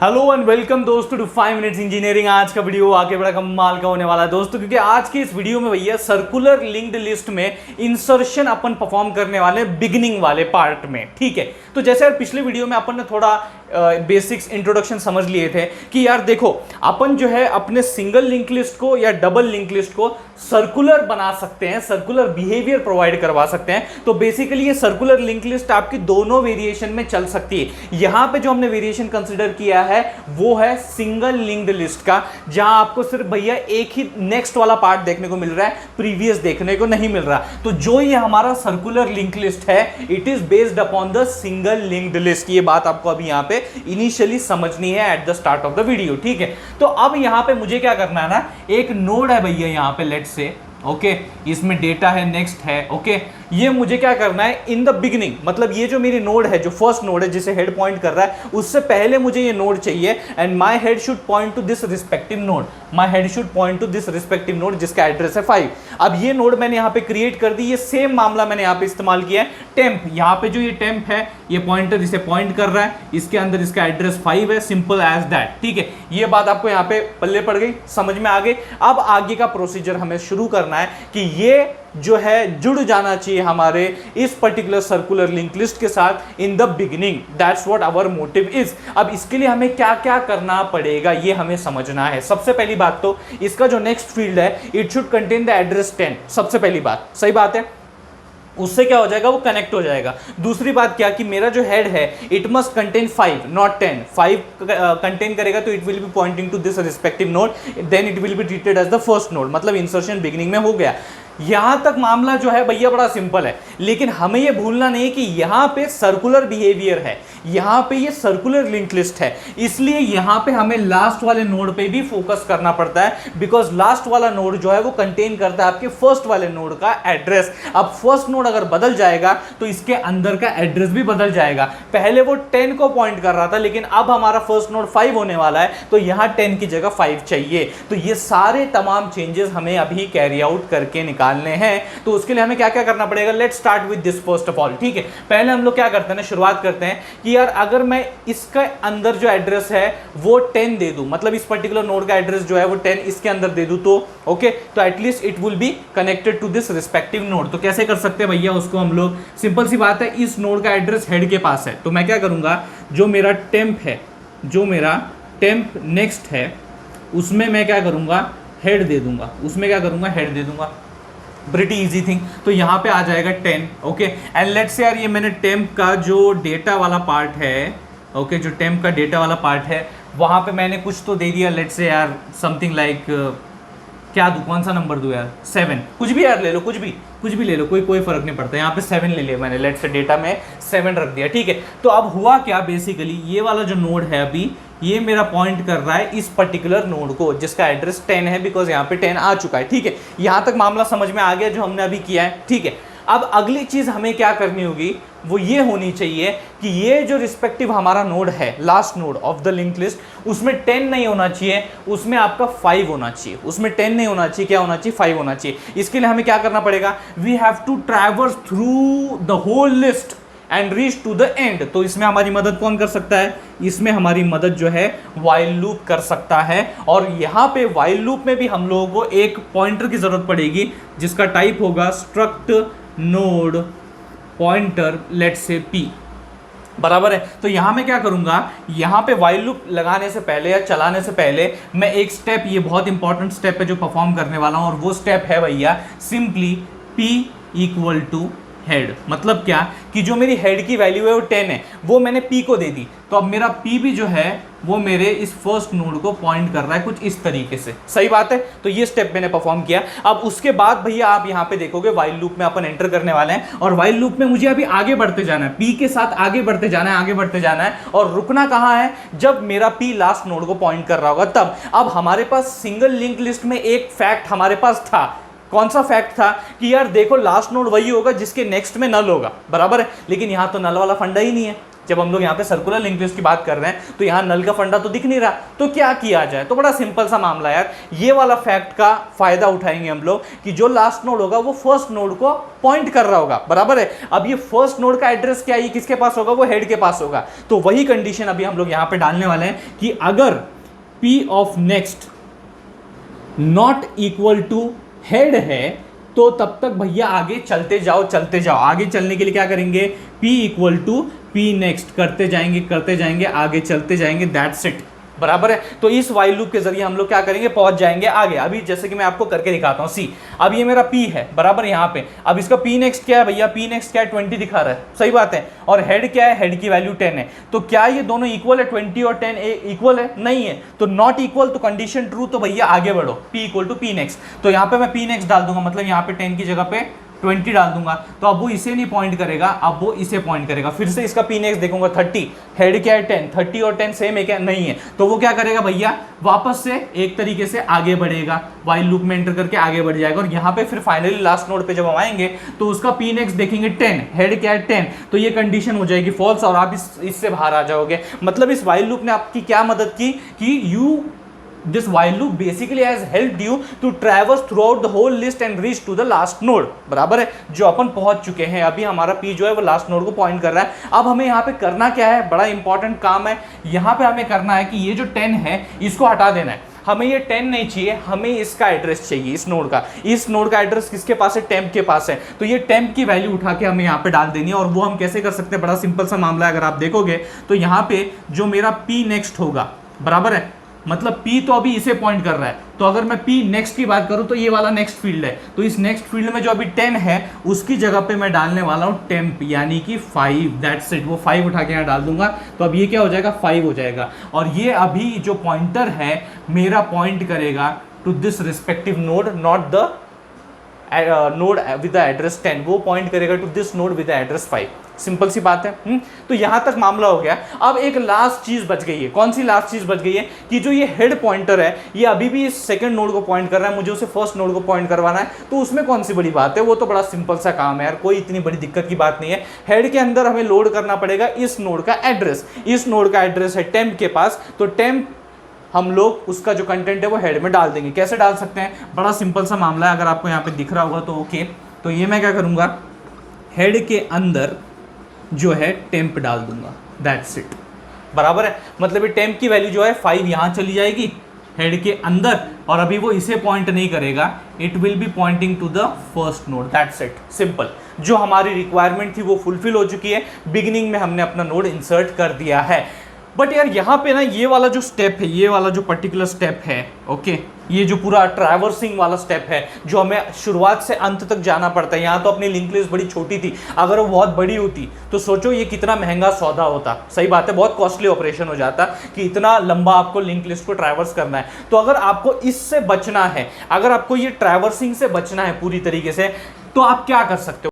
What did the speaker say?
Hello and welcome दोस्तों to 5 minutes engineering. आज का वीडियो आके बड़ा कमाल का होने वाला है दोस्तों, क्योंकि आज की इस वीडियो में भैया सर्कुलर लिंक्ड लिस्ट में इंसर्शन अपन परफॉर्म करने वाले बिगिनिंग वाले पार्ट में। ठीक है, तो जैसे यार पिछले वीडियो में अपन ने थोड़ा बेसिक्स इंट्रोडक्शन समझ लिए थे कि यार देखो अपन जो है अपने सिंगल लिंक लिस्ट को या डबल लिंक लिस्ट को सर्कुलर बना सकते हैं, सर्कुलर बिहेवियर प्रोवाइड करवा सकते हैं। तो बेसिकली ये सर्कुलर लिंक लिस्ट आपकी दोनों वेरिएशन में चल सकती है। यहां पे जो हमने वेरिएशन कंसीडर किया है वो है सिंगल लिंक्ड लिस्ट का, जहां आपको सिर्फ भैया एक ही नेक्स्ट वाला पार्ट देखने को मिल रहा है, प्रीवियस देखने को नहीं मिल रहा। तो जो ये हमारा सर्कुलर लिंक लिस्ट है it is based upon the single linked list. ये बात आपको अभी यहां पे इनिशियली समझनी है at the start of the video. ठीक है, तो अब यहां पे मुझे क्या करना है ना, एक नोड है भैया यहां पे लेट्स से ओके, इसमें डेटा है, नेक्स्ट है ओके। ये मुझे क्या करना है इन द बिगिनिंग, मतलब ये जो मेरी नोड है, जो फर्स्ट नोड है जिसे हेड पॉइंट कर रहा है, उससे पहले मुझे ये नोड चाहिए and my head should point two this respective node. My head should point two this respective node जिसका एड्रेस है 5। अब ये नोड मैंने यहाँ पे क्रिएट कर दी। ये सेम मामला मैंने यहाँ पे इस्तेमाल किया है टेम्प। यहाँ पे जो ये टेम्प है, ये पॉइंटर इसे पॉइंट कर रहा है, इसके अंदर इसका एड्रेस 5 है, सिंपल एज दैट। ठीक है, ये बात आपको यहाँ पे पल्ले पड़ गई, समझ में आ गई। अब आगे का प्रोसीजर हमें शुरू करना है कि ये जो है जुड़ जाना चाहिए हमारे इस पर्टिकुलर सर्कुलर लिंक लिस्ट के साथ in the beginning. That's what our motive is. अब इसके लिए हमें क्या क्या करना पड़ेगा ये हमें समझना है। सबसे पहली बात तो इसका जो नेक्स्ट फील्ड है it should contain the address 10। सबसे पहली बात, सही बात है, उससे क्या हो जाएगा, वो कनेक्ट हो जाएगा। दूसरी बात क्या कि मेरा जो हेड है it must contain 5 not 10। 5 contain करेगा तो it will be pointing to this respective node, then it will be treated as the first node, मतलब इंसर्शन बिगिनिंग में हो गया। यहां तक मामला जो है भैया बड़ा सिंपल है, लेकिन हमें यह भूलना नहीं कि यहां पे सर्कुलर बिहेवियर है, यहां पे ये सर्कुलर लिंक लिस्ट है, इसलिए यहां पे हमें लास्ट वाले नोड पे भी फोकस करना पड़ता है, बिकॉज लास्ट वाला नोड जो है वो कंटेन करता है आपके फर्स्ट वाले नोड का एड्रेस। अब फर्स्ट नोड अगर बदल जाएगा तो इसके अंदर का एड्रेस भी बदल जाएगा। पहले वो 10 को पॉइंट कर रहा था, लेकिन अब हमारा फर्स्ट नोड 5 होने वाला है, तो यहां 10 की जगह 5 चाहिए। तो ये सारे तमाम चेंजेस हमें अभी कैरी आउट करके निकालने हैं। तो उसके लिए हमें क्या क्या करना पड़ेगा, let's start with this first of all. ठीक है, पहले हम लोग क्या करते हैं ना, शुरुआत करते हैं कि यार अगर मैं इसके अंदर जो एड्रेस है वो 10 दे दूं, मतलब इस पर्टिकुलर नोड का एड्रेस जो है वो 10 इसके अंदर दे दूं, तो ओके, तो at least it will be connected to this respective node. तो कैसे कर सकते हैं भैया उसको हम लोग, सिंपल सी बात है, इस नोड का एड्रेस हेड के पास है, तो मैं क्या करूंगा, जो मेरा टेम्प है, जो मेरा टेम्प नेक्स्ट है, उसमें मैं क्या करूंगा, हेड दे दूंगा, उसमें क्या करूंगा, हेड दे दूंगा। Pretty easy thing. तो यहाँ पे आ जाएगा 10 ओके। एंड लेट्स से यार ये मैंने टेम्प का जो डेटा वाला पार्ट है ओके, जो टेम्प का डेटा वाला पार्ट है वहाँ पे मैंने कुछ तो दे दिया, लेट्स से यार समथिंग लाइक क्या दूँ, कौन सा नंबर दूँ यार, 7, कुछ भी यार ले लो, कुछ भी ले लो, कोई फर्क नहीं पड़ता। यहाँ पे 7 ले लिया मैंने, लेट्स से डेटा में 7 रख दिया। ठीक है, तो अब हुआ क्या, बेसिकली ये वाला जो नोड है अभी ये मेरा पॉइंट कर रहा है इस पर्टिकुलर नोड को जिसका एड्रेस 10 है, बिकॉज यहाँ पे 10 आ चुका है। ठीक है, यहाँ तक मामला समझ में आ गया जो हमने अभी किया है। ठीक है, अब अगली चीज हमें क्या करनी होगी वो ये होनी चाहिए कि ये जो रिस्पेक्टिव हमारा नोड है, last node of the link list, उसमें 10 नहीं होना चाहिए, उसमें आपका 5 होना चाहिए। उसमें 10 नहीं होना चाहिए, क्या होना चाहिए, 5 होना चाहिए। इसके लिए हमें क्या करना पड़ेगा, we have to traverse through the whole list and reach to the end. तो इसमें हमारी मदद कौन कर सकता है, इसमें हमारी मदद जो है व्हाइल लूप कर सकता है। और यहाँ पे व्हाइल लूप में भी हम लोगों को एक पॉइंटर की जरूरत पड़ेगी जिसका टाइप होगा struct node pointer, let's say p, बराबर है। तो यहाँ मैं क्या करूँगा, यहाँ पे व्हाइल लूप लगाने से पहले या चलाने से पहले मैं एक स्टेप, ये बहुत इंपॉर्टेंट स्टेप है जो परफॉर्म करने वाला हूँ, और वो स्टेप है भैया simply p equal to head. मतलब क्या कि जो मेरी हेड की वैल्यू है वो 10 है, वो मैंने p को दे दी, तो अब मेरा p भी जो है वो मेरे इस फर्स्ट नोड को पॉइंट कर रहा है कुछ इस तरीके से। सही बात है, तो ये स्टेप मैंने परफॉर्म किया। अब उसके बाद भैया आप यहाँ पे देखोगे व्हाइल लूप में अपन एंटर करने वाले हैं, और व्हाइल लूप में मुझे अभी आगे बढ़ते जाना है, p के साथ आगे बढ़ते जाना है, आगे बढ़ते जाना है, और रुकना कहाँ है, जब मेरा p लास्ट नोड को पॉइंट कर रहा होगा तब। अब हमारे पास सिंगल लिंक लिस्ट में एक फैक्ट हमारे पास था, कौन सा फैक्ट था कि यार देखो लास्ट नोड वही होगा जिसके नेक्स्ट में नल होगा, बराबर है, लेकिन यहाँ तो नल वाला फंडा ही नहीं है। जब हम लोग यहाँ पे सर्कुलर लिंक लिस्ट की बात कर रहे हैं तो यहाँ नल का फंडा तो दिख नहीं रहा, तो क्या किया जाए? तो बड़ा सिंपल सा मामला यार, ये वाला फैक्ट का फायदा उठाएंगे हम लोग कि जो लास्ट नोड होगा वो फर्स्ट नोड को पॉइंट कर रहा होगा, बराबर है। अब ये फर्स्ट नोड का एड्रेस क्या है, किसके पास होगा? वो हेड के पास होगा। तो वही कंडीशन अभी हम लोग यहाँ पे डालने वाले हैं कि अगर P of next not equal to head है तो तब तक भैया आगे चलते जाओ। आगे चलने के लिए क्या करेंगे? P equal to P next करते जाएंगे, आगे चलते जाएंगे, दैट्स इट, बराबर है। तो इस वाइल लूप के जरिए हम लोग क्या करेंगे? पहुंच जाएंगे आगे। अभी जैसे कि मैं आपको करके दिखाता हूं, सी अब ये मेरा P है, बराबर यहाँ पे। अब इसका P नेक्स्ट क्या है भैया? P नेक्स्ट क्या है? 20 दिखा रहा है, सही बात है। और हेड क्या है? हेड की वैल्यू 10 है। तो क्या ये दोनों इक्वल है? 20 और 10 इक्वल है? नहीं है। तो नॉट इक्वल, तो कंडीशन ट्रू, तो भैया आगे बढ़ो, P equal to P next. तो यहाँ पे मैं P नेक्स्ट डाल दूंगा, मतलब यहाँ पे 10 की जगह पे 20 डाल दूंगा। तो अब वो इसे नहीं पॉइंट करेगा, अब वो इसे पॉइंट करेगा। फिर से इसका P नेक्स्ट देखूंगा 30, हेड क्या है? 10, 30 और 10 सेम है क्या? नहीं है। तो वो क्या करेगा भैया? वापस से एक तरीके से आगे बढ़ेगा, वाइल लूप में एंटर करके आगे बढ़ जाएगा। और यहाँ पे फिर फाइनली लास्ट नोड पे जब हम आएंगे तो उसका P नेक्स्ट देखेंगे 10, हेड क्या है? 10। तो ये कंडीशन हो जाएगी फॉल्स और आप इससे बाहर आ जाओगे। मतलब इस वाइल लूप ने आपकी क्या मदद की कि this while loop basically has helped you to traverse throughout the whole list and reach to the last node, बराबर है। जो अपन पहुंच चुके हैं, अभी हमारा P जो है वो लास्ट नोड को पॉइंट कर रहा है। अब हमें यहाँ पे करना क्या है? बड़ा इंपॉर्टेंट काम है। यहाँ पे हमें करना है कि ये जो 10 है इसको हटा देना है। हमें ये 10 नहीं चाहिए, हमें इसका एड्रेस चाहिए, इस नोड का। इस नोड का एड्रेस किसके पास है? टेम्प के पास है। तो ये टेम्प की वैल्यू उठा के हमें यहाँ पे डाल देनी है। और वो हम कैसे कर सकते हैं? बड़ा सिंपल सा मामला है। अगर आप देखोगे तो यहाँ पे जो मेरा P नेक्स्ट होगा, बराबर है, मतलब P तो अभी इसे पॉइंट कर रहा है। तो अगर मैं P नेक्स्ट की बात करूं तो ये वाला नेक्स्ट फील्ड है। तो इस नेक्स्ट फील्ड में जो अभी 10 है उसकी जगह पे मैं डालने वाला हूं टेम्प, यानी कि 5, दैट्स इट। वो 5 उठा के यहाँ डाल दूंगा। तो अब ये क्या हो जाएगा? 5 हो जाएगा। और ये अभी जो पॉइंटर है मेरा पॉइंट करेगा to this respective node, not the node with the address 10, वो पॉइंट करेगा to this node with the address 5। Simple सी बात है। तो यहां तक मामला हो गया। अब एक लास्ट चीज बच गई है। कौन सी लास्ट चीज बच गई है? कि जो ये हेड पॉइंटर है ये अभी भी इस सेकंड नोड को पॉइंट कर रहा है, मुझे उसे फर्स्ट नोड को पॉइंट करवाना है। तो उसमें कौन सी बड़ी बात है? वो तो बड़ा सिंपल सा काम है यार, कोई इतनी बड़ी दिक्कत की बात नहीं है। हेड के अंदर हमें लोड करना पड़ेगा इस नोड का एड्रेस। इस नोड का एड्रेस है टेम्प के पास, तो टेम्प हम लोग उसका जो कंटेंट है वो हेड में डाल देंगे। कैसे डाल सकते हैं? बड़ा सिंपल सा मामला है। अगर आपको यहाँ पे दिख रहा होगा तो ओके। तो ये मैं क्या करूँगा? हेड के अंदर जो है टेम्प डाल दूंगा, दैट्स इट, बराबर है। मतलब ये टेम्प की वैल्यू जो है 5 यहाँ चली जाएगी हेड के अंदर, और अभी वो इसे पॉइंट नहीं करेगा, it will be pointing to the first node, that's it, simple. जो हमारी रिक्वायरमेंट थी वो फुलफिल हो चुकी है। बिगिनिंग में हमने अपना नोड इंसर्ट कर दिया है। बट यार यहाँ पे ना ये वाला जो स्टेप है, ये वाला जो पर्टिकुलर स्टेप है, ओके, ये जो पूरा ट्रैवर्सिंग वाला स्टेप है जो हमें शुरुआत से अंत तक जाना पड़ता है। यहाँ तो अपनी लिंक लिस्ट बड़ी छोटी थी, अगर वो बहुत बड़ी होती तो सोचो ये कितना महंगा सौदा होता। सही बात है, बहुत कॉस्टली ऑपरेशन हो जाता कि इतना लंबा आपको लिंक लिस्ट को ट्रैवर्स करना है। तो अगर आपको इससे बचना है, अगर आपको ये ट्रैवर्सिंग से बचना है पूरी तरीके से, तो आप क्या कर सकते हो?